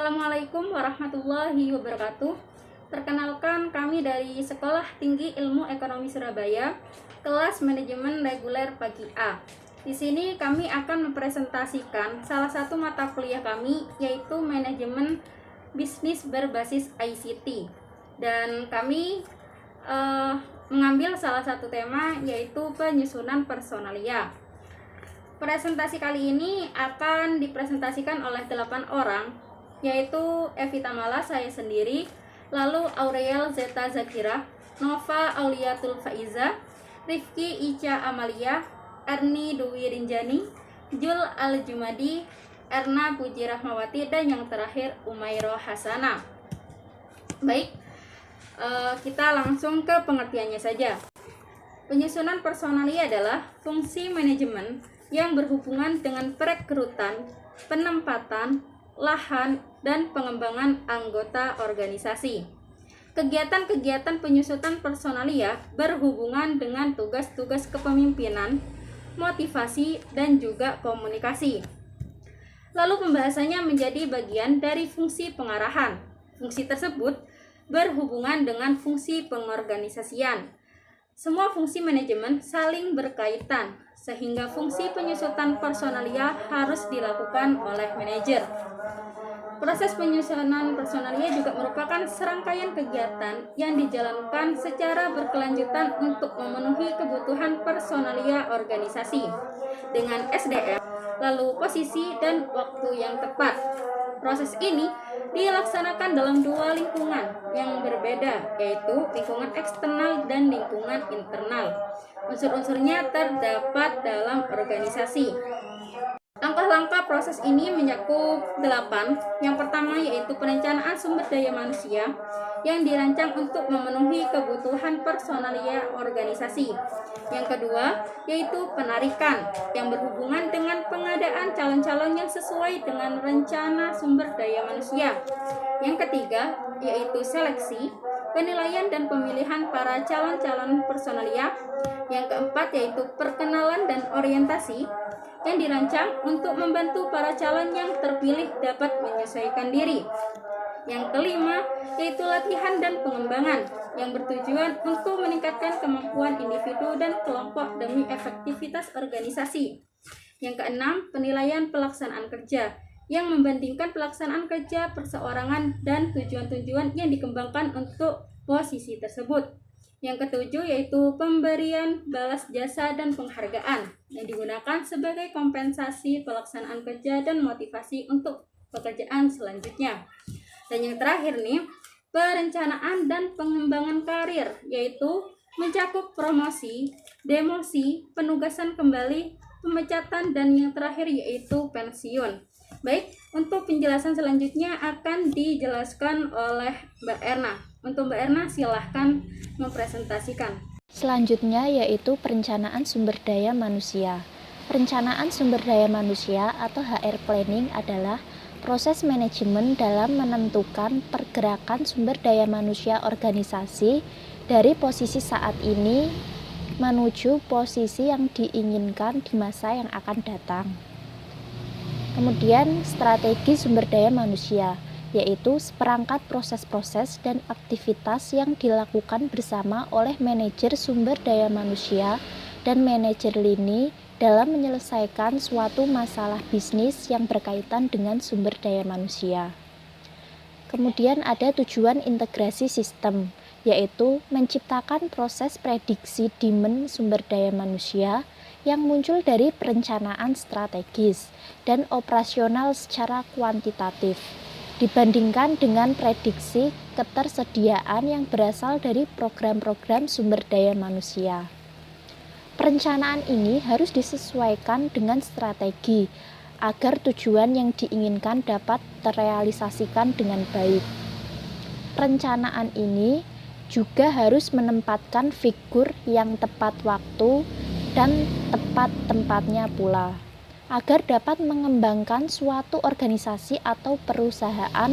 Assalamualaikum warahmatullahi wabarakatuh. Perkenalkan, kami dari Sekolah Tinggi Ilmu Ekonomi Surabaya, kelas manajemen reguler pagi A. Di sini kami akan mempresentasikan salah satu mata kuliah kami, yaitu manajemen bisnis berbasis ICT. Dan kami mengambil salah satu tema, yaitu penyusunan personalia. Presentasi kali ini akan dipresentasikan oleh 8 orang, yaitu Evita Mala, saya sendiri, lalu Aurel Zeta Zakira, Nova Auliatul Faiza, Rifki Ica Amalia, Erni Dwi Rinjani, Jul Al-Jumadi, Erna Puji Rahmawati, dan yang terakhir Umairo Hasana. Baik, kita langsung ke pengertiannya saja. Penyusunan personalia adalah fungsi manajemen yang berhubungan dengan perekrutan, penempatan, lahan, dan pengembangan anggota organisasi. Kegiatan-kegiatan penyusunan personalia berhubungan dengan tugas-tugas kepemimpinan, motivasi, dan juga komunikasi. Lalu pembahasannya menjadi bagian dari fungsi pengarahan. Fungsi tersebut berhubungan dengan fungsi pengorganisasian. Semua fungsi manajemen saling berkaitan, sehingga fungsi penyusunan personalia harus dilakukan oleh manajer. Proses penyusunan personalia juga merupakan serangkaian kegiatan yang dijalankan secara berkelanjutan untuk memenuhi kebutuhan personalia organisasi dengan SDM, lalu posisi dan waktu yang tepat. Proses ini dilaksanakan dalam dua lingkungan yang berbeda, yaitu lingkungan eksternal dan lingkungan internal. Unsur-unsurnya terdapat dalam organisasi. Langkah-langkah proses ini mencakup 8. Yang pertama yaitu perencanaan sumber daya manusia yang dirancang untuk memenuhi kebutuhan personalia organisasi. Yang kedua yaitu penarikan yang berhubungan dengan pengadaan calon-calon yang sesuai dengan rencana sumber daya manusia. Yang ketiga yaitu seleksi, penilaian dan pemilihan para calon-calon personalia. Yang keempat yaitu perkenalan dan orientasi yang dirancang untuk membantu para calon yang terpilih dapat menyesuaikan diri. Yang kelima yaitu latihan dan pengembangan yang bertujuan untuk meningkatkan kemampuan individu dan kelompok demi efektivitas organisasi. Yang keenam, penilaian pelaksanaan kerja yang membandingkan pelaksanaan kerja perseorangan dan tujuan-tujuan yang dikembangkan untuk posisi tersebut. Yang ketujuh yaitu pemberian balas jasa dan penghargaan yang digunakan sebagai kompensasi pelaksanaan kerja dan motivasi untuk pekerjaan selanjutnya. Dan yang terakhir nih, perencanaan dan pengembangan karir, yaitu mencakup promosi, demosi, penugasan kembali, pemecatan, dan yang terakhir yaitu pensiun. Baik, untuk penjelasan selanjutnya akan dijelaskan oleh Mbak Erna. Untuk Mbak Erna, silahkan mempresentasikan. Selanjutnya yaitu perencanaan sumber daya manusia. Perencanaan sumber daya manusia atau HR planning adalah proses manajemen dalam menentukan pergerakan sumber daya manusia organisasi dari posisi saat ini menuju posisi yang diinginkan di masa yang akan datang. Kemudian strategi sumber daya manusia, yaitu seperangkat proses-proses dan aktivitas yang dilakukan bersama oleh manajer sumber daya manusia dan manajer lini dalam menyelesaikan suatu masalah bisnis yang berkaitan dengan sumber daya manusia. Kemudian ada tujuan integrasi sistem, yaitu menciptakan proses prediksi demand sumber daya manusia yang muncul dari perencanaan strategis dan operasional secara kuantitatif dibandingkan dengan prediksi ketersediaan yang berasal dari program-program sumber daya manusia. Perencanaan ini harus disesuaikan dengan strategi agar tujuan yang diinginkan dapat terrealisasikan dengan baik. Perencanaan ini juga harus menempatkan figur yang tepat waktu dan tepat tempatnya pula, agar dapat mengembangkan suatu organisasi atau perusahaan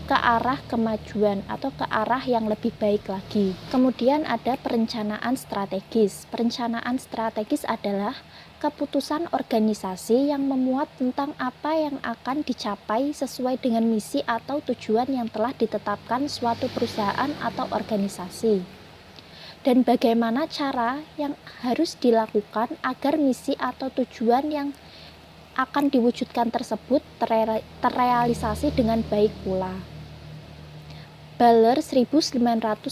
ke arah kemajuan atau ke arah yang lebih baik lagi. Kemudian ada perencanaan strategis. Perencanaan strategis adalah keputusan organisasi yang memuat tentang apa yang akan dicapai sesuai dengan misi atau tujuan yang telah ditetapkan suatu perusahaan atau organisasi. Dan bagaimana cara yang harus dilakukan agar misi atau tujuan yang akan diwujudkan tersebut terrealisasi dengan baik pula. Baller 1990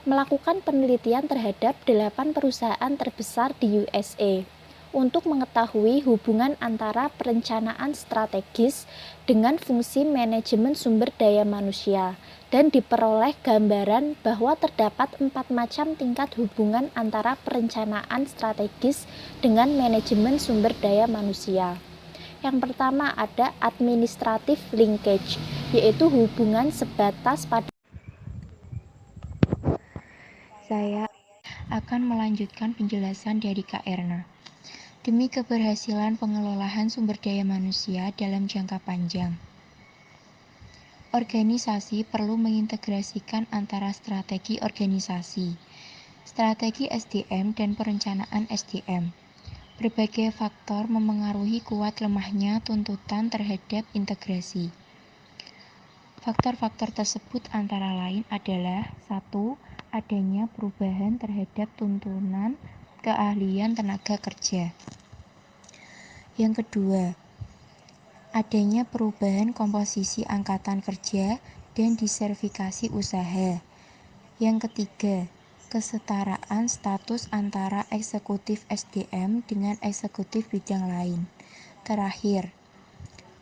melakukan penelitian terhadap 8 perusahaan terbesar di USA untuk mengetahui hubungan antara perencanaan strategis dengan fungsi manajemen sumber daya manusia, dan diperoleh gambaran bahwa terdapat 4 macam tingkat hubungan antara perencanaan strategis dengan manajemen sumber daya manusia. Yang pertama ada administrative linkage, yaitu hubungan sebatas pada. Saya akan melanjutkan penjelasan dari Kak Erna. Demi keberhasilan pengelolaan sumber daya manusia dalam jangka panjang, organisasi perlu mengintegrasikan antara strategi organisasi, strategi SDM, dan perencanaan SDM. Berbagai faktor memengaruhi kuat lemahnya tuntutan terhadap integrasi. Faktor-faktor tersebut antara lain adalah 1. Adanya perubahan terhadap tuntunan keahlian tenaga kerja. Yang kedua, adanya perubahan komposisi angkatan kerja dan diversifikasi usaha. Yang ketiga, kesetaraan status antara eksekutif SDM dengan eksekutif bidang lain. Terakhir,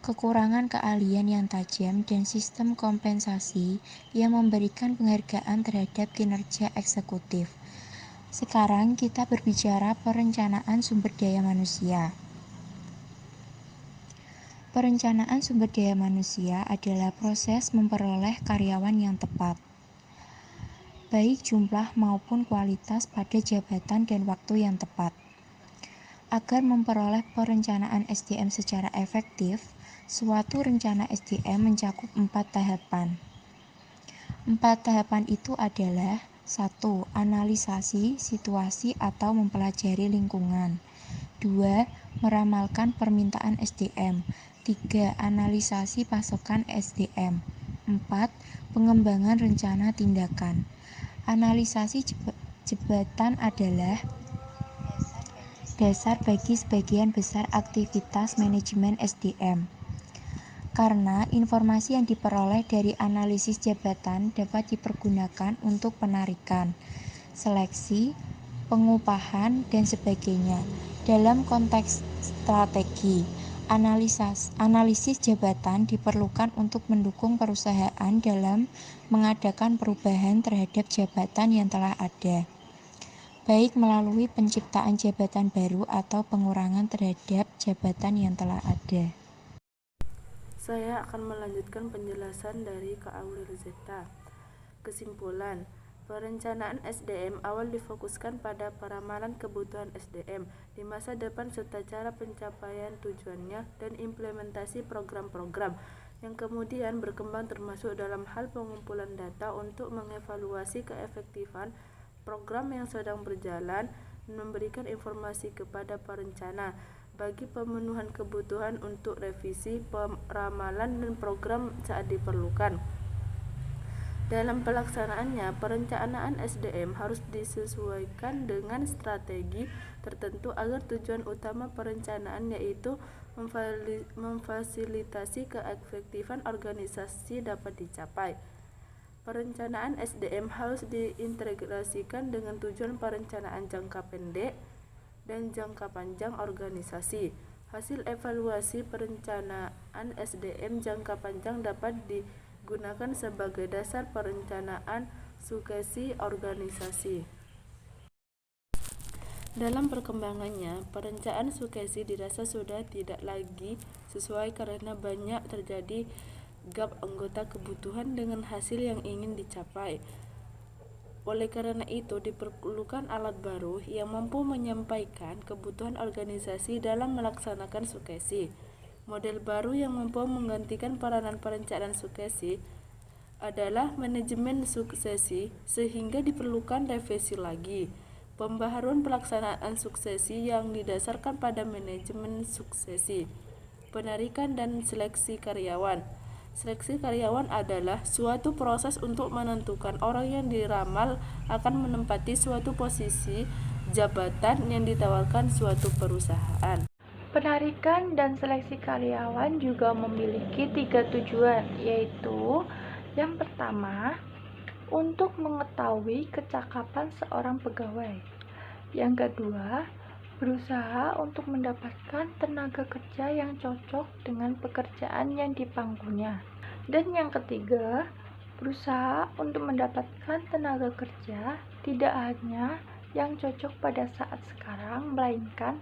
kekurangan keahlian yang tajam dan sistem kompensasi yang memberikan penghargaan terhadap kinerja eksekutif. Sekarang kita berbicara perencanaan sumber daya manusia. Perencanaan sumber daya manusia adalah proses memperoleh karyawan yang tepat, baik jumlah maupun kualitas pada jabatan dan waktu yang tepat. Agar memperoleh perencanaan SDM secara efektif, suatu rencana SDM mencakup 4 tahapan. 4 tahapan itu adalah 1. Analisasi situasi atau mempelajari lingkungan. 2. Meramalkan permintaan SDM. 3. Analisasi pasokan SDM. 4. Pengembangan rencana tindakan. Analisasi jabatan adalah dasar bagi sebagian besar aktivitas manajemen SDM. Karena informasi yang diperoleh dari analisis jabatan dapat dipergunakan untuk penarikan, seleksi, pengupahan, dan sebagainya. Dalam konteks strategi, analisis jabatan diperlukan untuk mendukung perusahaan dalam mengadakan perubahan terhadap jabatan yang telah ada, baik melalui penciptaan jabatan baru atau pengurangan terhadap jabatan yang telah ada. Saya akan melanjutkan penjelasan dari Kak Aurel Zeta. Kesimpulan, perencanaan SDM awal difokuskan pada peramalan kebutuhan SDM di masa depan serta cara pencapaian tujuannya dan implementasi program-program yang kemudian berkembang termasuk dalam hal pengumpulan data untuk mengevaluasi keefektifan program yang sedang berjalan dan memberikan informasi kepada perencana bagi pemenuhan kebutuhan untuk revisi, peramalan, dan program saat diperlukan. Dalam pelaksanaannya, perencanaan SDM harus disesuaikan dengan strategi tertentu agar tujuan utama perencanaan yaitu memfasilitasi keefektifan organisasi dapat dicapai. Perencanaan SDM harus diintegrasikan dengan tujuan perencanaan jangka pendek dan jangka panjang organisasi. Hasil evaluasi perencanaan SDM jangka panjang dapat digunakan sebagai dasar perencanaan suksesi organisasi. Dalam perkembangannya, perencanaan suksesi dirasa sudah tidak lagi sesuai karena banyak terjadi gap anggota kebutuhan dengan hasil yang ingin dicapai. Oleh karena itu, diperlukan alat baru yang mampu menyampaikan kebutuhan organisasi dalam melaksanakan suksesi. Model baru yang mampu menggantikan peranan perencanaan suksesi adalah manajemen suksesi, sehingga diperlukan revisi lagi. Pembaharuan pelaksanaan suksesi yang didasarkan pada manajemen suksesi. Penarikan dan seleksi karyawan. Seleksi karyawan adalah suatu proses untuk menentukan orang yang diramal akan menempati suatu posisi jabatan yang ditawarkan suatu perusahaan. Penarikan dan seleksi karyawan juga memiliki 3 tujuan, yaitu yang pertama, untuk mengetahui kecakapan seorang pegawai. Yang kedua, berusaha untuk mendapatkan tenaga kerja yang cocok dengan pekerjaan yang dipanggungnya. Dan yang ketiga, berusaha untuk mendapatkan tenaga kerja tidak hanya yang cocok pada saat sekarang, melainkan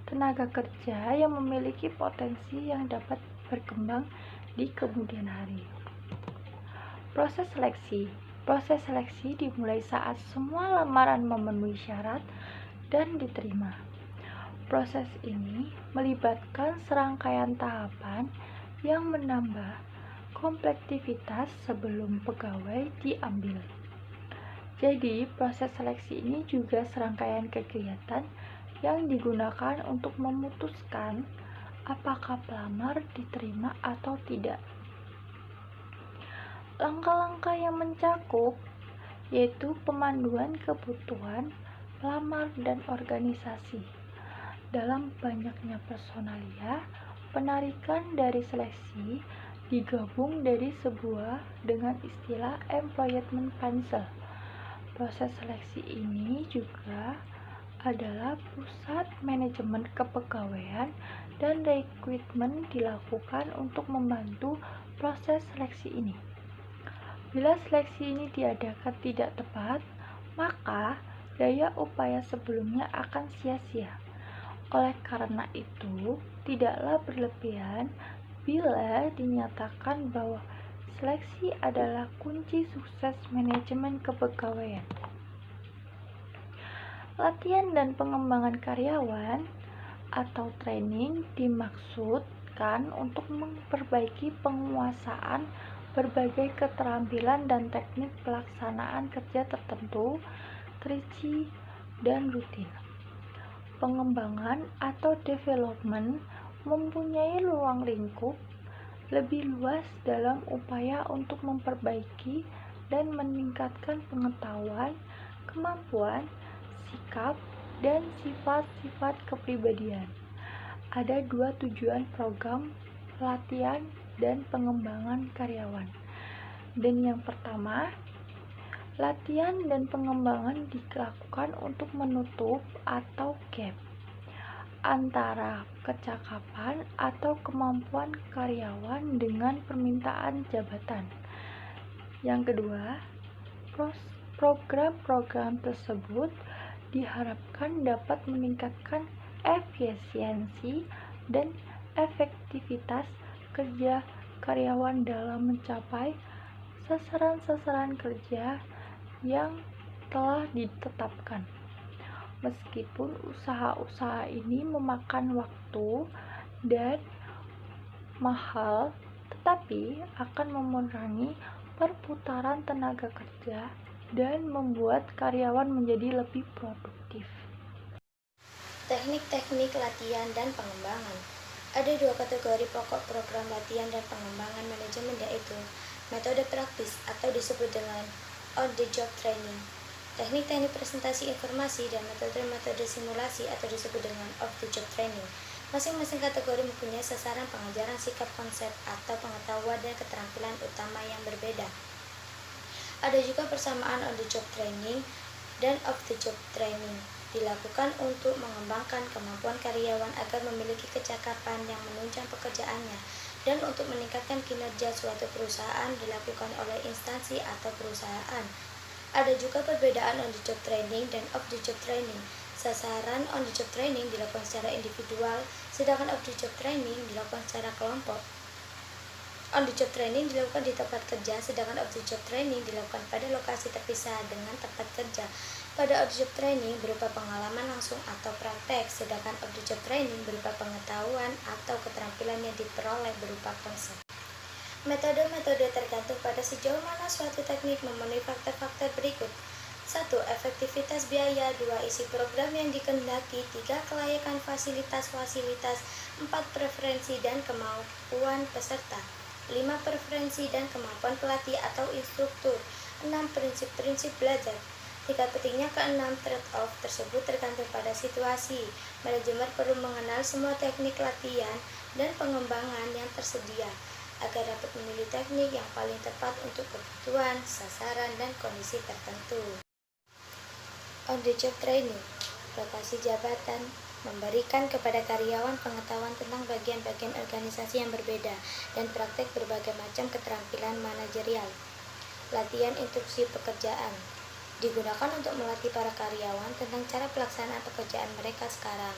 tenaga kerja yang memiliki potensi yang dapat berkembang di kemudian hari. Proses seleksi. Proses seleksi dimulai saat semua lamaran memenuhi syarat dan diterima. Proses ini melibatkan serangkaian tahapan yang menambah kompleksitas sebelum pegawai diambil. Jadi, proses seleksi ini juga serangkaian kegiatan yang digunakan untuk memutuskan apakah pelamar diterima atau tidak. Langkah-langkah yang mencakup yaitu pemanduan kebutuhan pelamar dan organisasi. Dalam banyaknya personalia, penarikan dari seleksi digabung dari sebuah dengan istilah employment panel. Proses seleksi ini juga adalah pusat manajemen kepegawaian dan rekrutmen dilakukan untuk membantu proses seleksi ini. Bila seleksi ini diadakan tidak tepat, maka daya upaya sebelumnya akan sia-sia. Oleh karena itu, tidaklah berlebihan bila dinyatakan bahwa seleksi adalah kunci sukses manajemen kepegawaian. Latihan dan pengembangan karyawan atau training dimaksudkan untuk memperbaiki penguasaan berbagai keterampilan dan teknik pelaksanaan kerja tertentu, terinci, dan rutin. Pengembangan atau development mempunyai ruang lingkup lebih luas dalam upaya untuk memperbaiki dan meningkatkan pengetahuan, kemampuan, sikap, dan sifat-sifat kepribadian. Ada 2 tujuan program pelatihan dan pengembangan karyawan. Dan yang pertama, latihan dan pengembangan dilakukan untuk menutup atau gap antara kecakapan atau kemampuan karyawan dengan permintaan jabatan. Yang kedua, program-program tersebut diharapkan dapat meningkatkan efisiensi dan efektivitas kerja karyawan dalam mencapai sasaran-sasaran kerja yang telah ditetapkan. Meskipun usaha-usaha ini memakan waktu dan mahal, tetapi akan mengurangi perputaran tenaga kerja dan membuat karyawan menjadi lebih produktif. Teknik-teknik latihan dan pengembangan. Ada 2 kategori pokok program latihan dan pengembangan manajemen, yaitu metode praktis atau disebut dengan on-the-job training, teknik-teknik presentasi informasi, dan metode-metode simulasi atau disebut dengan off-the-job training. Masing-masing kategori mempunyai sasaran pengajaran, sikap, konsep, atau pengetahuan dan keterampilan utama yang berbeda. Ada juga persamaan on-the-job training dan off-the-job training dilakukan untuk mengembangkan kemampuan karyawan agar memiliki kecakapan yang menunjang pekerjaannya, dan untuk meningkatkan kinerja suatu perusahaan dilakukan oleh instansi atau perusahaan. Ada juga perbedaan on-the-job training dan off-the-job training. Sasaran on-the-job training dilakukan secara individual, sedangkan off-the-job training dilakukan secara kelompok. On-the-job training dilakukan di tempat kerja, sedangkan off-the-job training dilakukan pada lokasi terpisah dengan tempat kerja. Pada on-the-job training berupa pengalaman langsung atau praktek, sedangkan off-the-job training berupa pengetahuan atau keterampilan yang diperoleh berupa konsep. Metode-metode tergantung pada sejauh mana suatu teknik memenuhi faktor-faktor berikut. 1. Efektivitas biaya. 2. Isi program yang dikehendaki. 3. Kelayakan fasilitas-fasilitas. 4. Preferensi dan kemampuan peserta. 5. Preferensi dan kemampuan pelatih atau instruktur. 6. Prinsip-prinsip belajar. Tingkat pentingnya ke-6 trade-off tersebut tergantung pada situasi. Manajemen perlu mengenal semua teknik latihan dan pengembangan yang tersedia agar dapat memilih teknik yang paling tepat untuk kebutuhan, sasaran, dan kondisi tertentu. On-the-job training, rotasi jabatan, memberikan kepada karyawan pengetahuan tentang bagian-bagian organisasi yang berbeda dan praktek berbagai macam keterampilan manajerial. Latihan instruksi pekerjaan digunakan untuk melatih para karyawan tentang cara pelaksanaan pekerjaan mereka sekarang.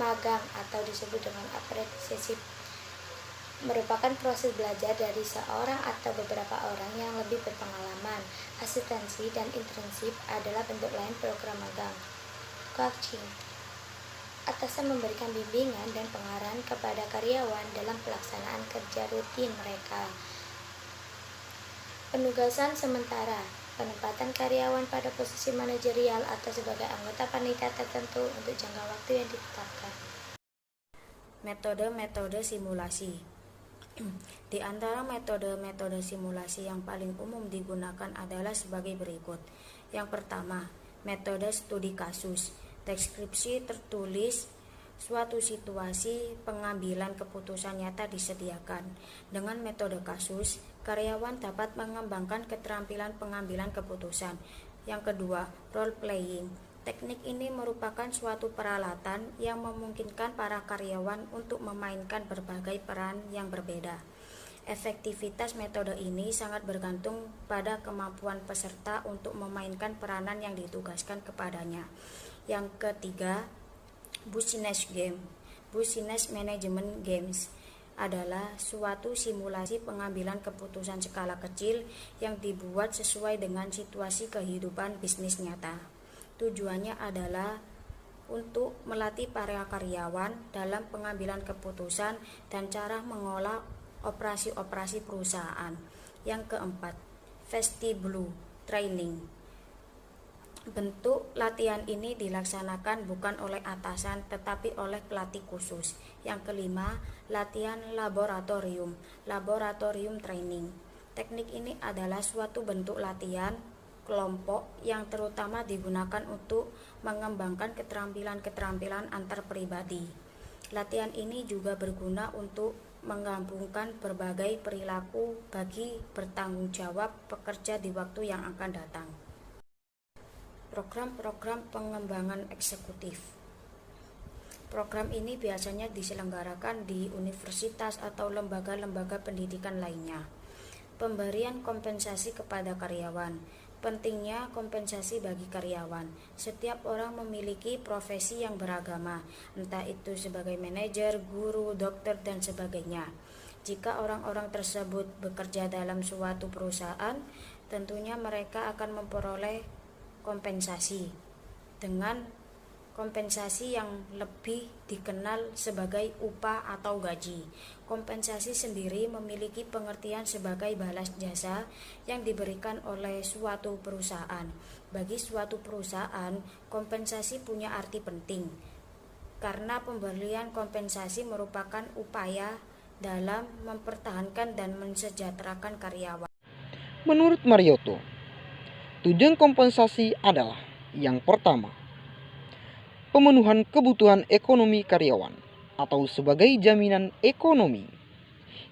Magang atau disebut dengan apprenticeship merupakan proses belajar dari seorang atau beberapa orang yang lebih berpengalaman. Asistensi dan internship adalah bentuk lain program magang. Coaching, atasan memberikan bimbingan dan pengarahan kepada karyawan dalam pelaksanaan kerja rutin mereka. Penugasan sementara, penempatan karyawan pada posisi manajerial atau sebagai anggota panitia tertentu untuk jangka waktu yang ditetapkan. Metode-metode simulasi. Di antara metode-metode simulasi yang paling umum digunakan adalah sebagai berikut. Yang pertama, metode studi kasus. Deskripsi tertulis suatu situasi pengambilan keputusan nyata disediakan. Dengan metode kasus, karyawan dapat mengembangkan keterampilan pengambilan keputusan. Yang kedua, role playing. Teknik ini merupakan suatu peralatan yang memungkinkan para karyawan untuk memainkan berbagai peran yang berbeda. Efektivitas metode ini sangat bergantung pada kemampuan peserta untuk memainkan peranan yang ditugaskan kepadanya. Yang ketiga, business game. Business management games adalah suatu simulasi pengambilan keputusan skala kecil yang dibuat sesuai dengan situasi kehidupan bisnis nyata. Tujuannya adalah untuk melatih para karyawan dalam pengambilan keputusan dan cara mengolah operasi-operasi perusahaan. Yang keempat, vestibular training. Bentuk latihan ini dilaksanakan bukan oleh atasan tetapi oleh pelatih khusus. Yang kelima, latihan laboratorium training. Teknik ini adalah suatu bentuk latihan kelompok yang terutama digunakan untuk mengembangkan keterampilan-keterampilan antar pribadi. Latihan ini juga berguna untuk menggabungkan berbagai perilaku bagi bertanggung jawab pekerja di waktu yang akan datang. Program-program pengembangan eksekutif. Program ini biasanya diselenggarakan di universitas atau lembaga-lembaga pendidikan lainnya. Pemberian kompensasi kepada karyawan. Pentingnya kompensasi bagi karyawan. Setiap orang memiliki profesi yang beragama, entah itu sebagai manajer, guru, dokter, dan sebagainya. Jika orang-orang tersebut bekerja dalam suatu perusahaan, tentunya mereka akan memperoleh kompensasi dengan kompensasi yang lebih dikenal sebagai upah atau gaji. Kompensasi sendiri memiliki pengertian sebagai balas jasa yang diberikan oleh suatu perusahaan. Bagi suatu perusahaan, kompensasi punya arti penting karena pemberian kompensasi merupakan upaya dalam mempertahankan dan mensejahterakan karyawan. Menurut Marioto, tujuan kompensasi adalah yang pertama, pemenuhan kebutuhan ekonomi karyawan atau sebagai jaminan ekonomi.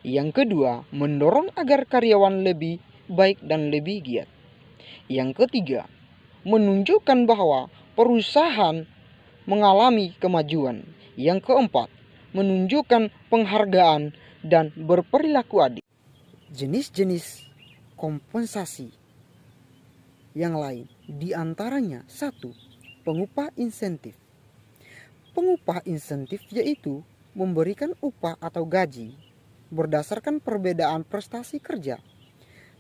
Yang kedua, mendorong agar karyawan lebih baik dan lebih giat. Yang ketiga, menunjukkan bahwa perusahaan mengalami kemajuan. Yang keempat, menunjukkan penghargaan dan berperilaku adil. Jenis-jenis kompensasi yang lain diantaranya 1. Pengupah insentif. Pengupah insentif yaitu memberikan upah atau gaji berdasarkan perbedaan prestasi kerja,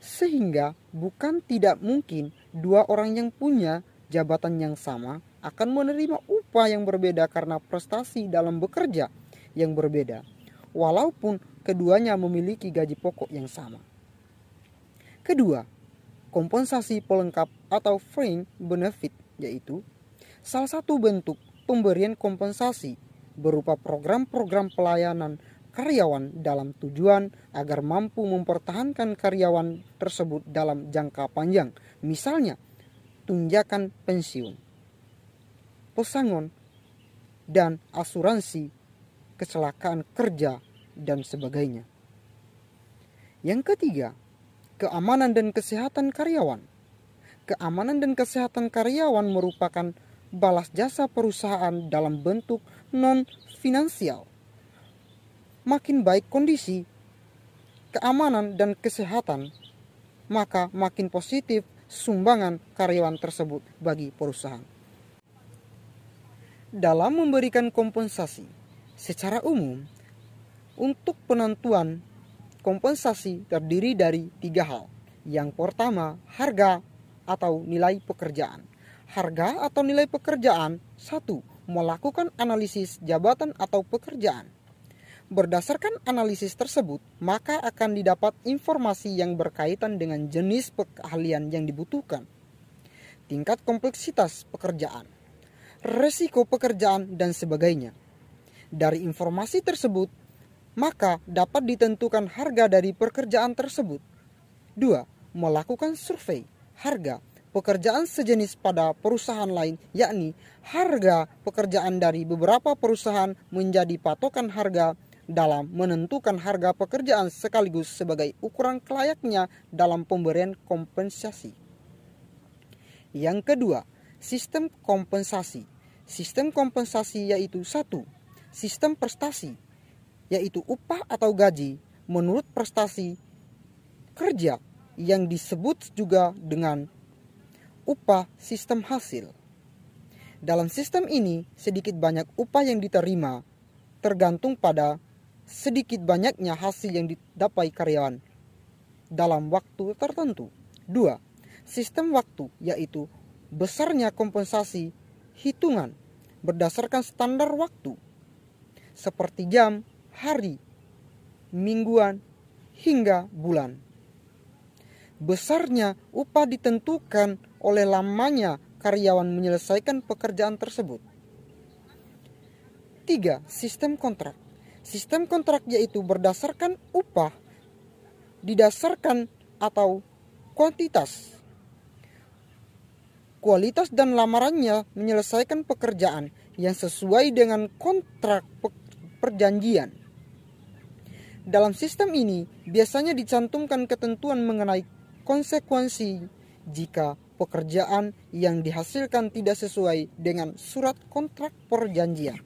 sehingga bukan tidak mungkin dua orang yang punya jabatan yang sama akan menerima upah yang berbeda karena prestasi dalam bekerja yang berbeda, walaupun keduanya memiliki gaji pokok yang sama. Kedua, kompensasi pelengkap atau fringe benefit, yaitu salah satu bentuk pemberian kompensasi berupa program-program pelayanan karyawan dalam tujuan agar mampu mempertahankan karyawan tersebut dalam jangka panjang, misalnya tunjangan pensiun, pesangon, dan asuransi kecelakaan kerja, dan sebagainya. Yang ketiga, keamanan dan kesehatan karyawan. Keamanan dan kesehatan karyawan merupakan balas jasa perusahaan dalam bentuk non-finansial. Makin baik kondisi keamanan dan kesehatan, maka makin positif sumbangan karyawan tersebut bagi perusahaan. Dalam memberikan kompensasi, secara umum, untuk penentuan kompensasi terdiri dari 3 hal. Yang pertama, harga atau nilai pekerjaan. Harga atau nilai pekerjaan, 1. Melakukan analisis jabatan atau pekerjaan. Berdasarkan analisis tersebut, maka akan didapat informasi yang berkaitan dengan jenis keahlian yang dibutuhkan, tingkat kompleksitas pekerjaan, resiko pekerjaan, dan sebagainya. Dari informasi tersebut, maka dapat ditentukan harga dari pekerjaan tersebut. 2. Melakukan survei harga pekerjaan sejenis pada perusahaan lain, yakni harga pekerjaan dari beberapa perusahaan menjadi patokan harga dalam menentukan harga pekerjaan sekaligus sebagai ukuran kelayaknya dalam pemberian kompensasi. Yang kedua, sistem kompensasi. Sistem kompensasi yaitu 1. Sistem prestasi, yaitu upah atau gaji menurut prestasi kerja yang disebut juga dengan upah sistem hasil. Dalam sistem ini, sedikit banyak upah yang diterima tergantung pada sedikit banyaknya hasil yang didapat karyawan dalam waktu tertentu. 2. Sistem waktu, yaitu besarnya kompensasi hitungan berdasarkan standar waktu seperti jam, hari, mingguan, hingga bulan. Besarnya upah ditentukan oleh lamanya karyawan menyelesaikan pekerjaan tersebut. 3. Sistem kontrak. Sistem kontrak yaitu berdasarkan upah didasarkan atau kuantitas, kualitas dan lamarannya menyelesaikan pekerjaan yang sesuai dengan kontrak perjanjian. Dalam sistem ini biasanya dicantumkan ketentuan mengenai konsekuensi jika pekerjaan yang dihasilkan tidak sesuai dengan surat kontrak perjanjian.